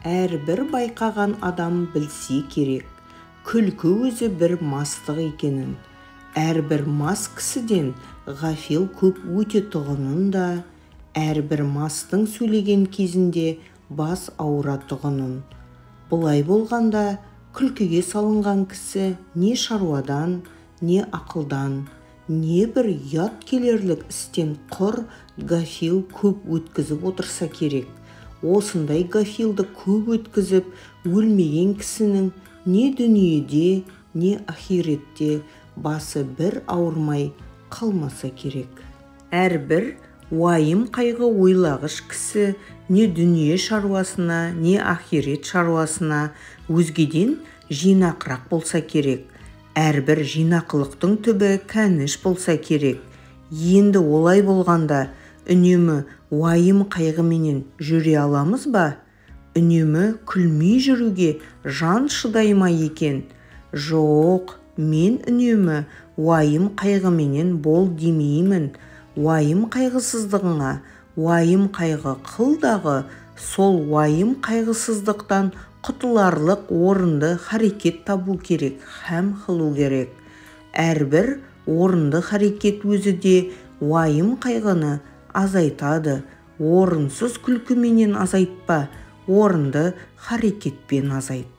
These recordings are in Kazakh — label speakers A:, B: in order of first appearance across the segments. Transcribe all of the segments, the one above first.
A: Әрбір байқаған адам білсе керек, күлкі өзі бір мастық екенін. Әрбір мас кісіден ғафил көп өтетұғынын да, әрбір мастың сөйлеген кезінде бас ауыратұғынын. Бұлай болғанда, күлкіге салынған кісі не шаруадан, не ақылдан, не бір ұят келерлік істен құр ғафил көп өткізіп отырса керек. Осындай ғафилді көп өткізіп, өлмеген кісінің не дүниеде, не ахиретте басы бір ауырмай қалмаса керек. Әрбір уайым қайғы ойлағыш кісі не дүние шаруасына, не ахирет шаруасына өзгеден жинақырақ болса керек. Әрбір жинақылықтың түбі кәніш болса керек. Енді олай болғанда, үнемі уайым қайғыменен жүре аламыз ба? Үнемі күлмей жүруге жан шыдай ма екен? Жоқ, мен үнемі уайым қайғыменен бол демеймін. Уайым қайғысыздығыңа, уайым қайғы қылдағы, сол уайым қайғысыздықтан құтыларлық орынды харекет табу керек, һәм қылу керек. Әрбір орынды харекет өзі де уайым қайғыны азайтады. Орынсыз күлкіменен азайтпа, орынды харекетпен азайт.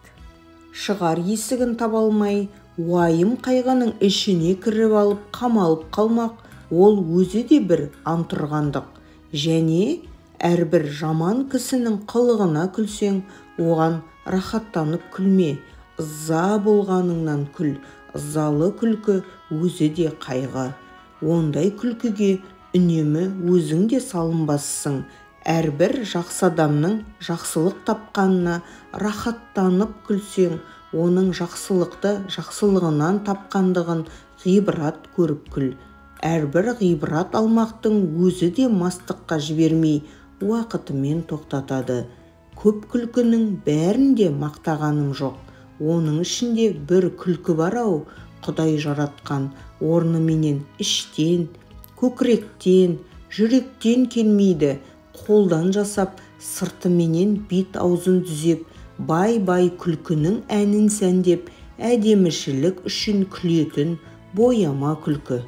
A: Шығар есігін таба алмай, уайым қайғының ішіне кіріп алып қамалып қалмақ, ол өзі де бір антұрғандық. Және әрбір жаман кісінің қылығына күлсең, оған рахаттанып күлме, ыза болғаныңнан күл. Ызалы күлкі өзі де қайғы. Ондай күлкіге үнемі өзің де салынбассың. Әрбір жақсы адамның жақсылық тапқанына рахаттанып күлсең, оның жақсылықты жақсылығынан тапқандығын ғибрат көріп күл. Әрбір ғибрат алмақтың өзі де мастыққа жібермей, уақытымен тоқтатады. Көп күлкінің бәрінде мақтағаным жоқ. Оның ішінде бір күлкі бар-ау, Құдай жаратқан орныменен іштен, көкіректен, жүректен келмейді. Қолдан жасап, сыртыменен бет-аузын түзеп, бай-бай күлкінің әнін сәндеп, әдемішілік үшін күлетін бояма күлкі.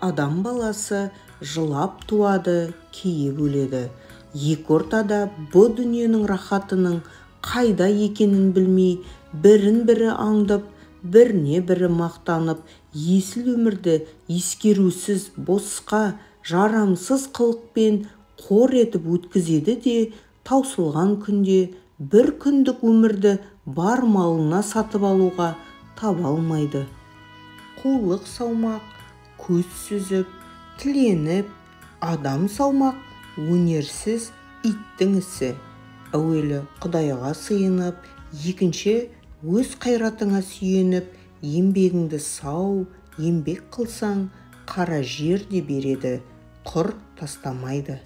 A: Адам баласы жылап туады, кейіп өледі. Екі ортада бұ дүниенің рахатының қайда екенін білмей, бірін-бірі аңдып, біріне-бірі мақтанып, есіл өмірді ескерусіз босқа, жарамсыз қылықпен қор етіп өткізеді де, таусылған күнде бір күндік өмірді бар малына сатып алуға таба алмайды. Қулық саумақ, көз сүзіп, тіленіп, адам саумақ, өнерсіз иттің ісі. Әуелі Құдайға сыйынып, екінші өз қайратыңа сүйеніп, еңбегіңді сау, еңбек қылсаң, қара жер де береді, құр тастамайды.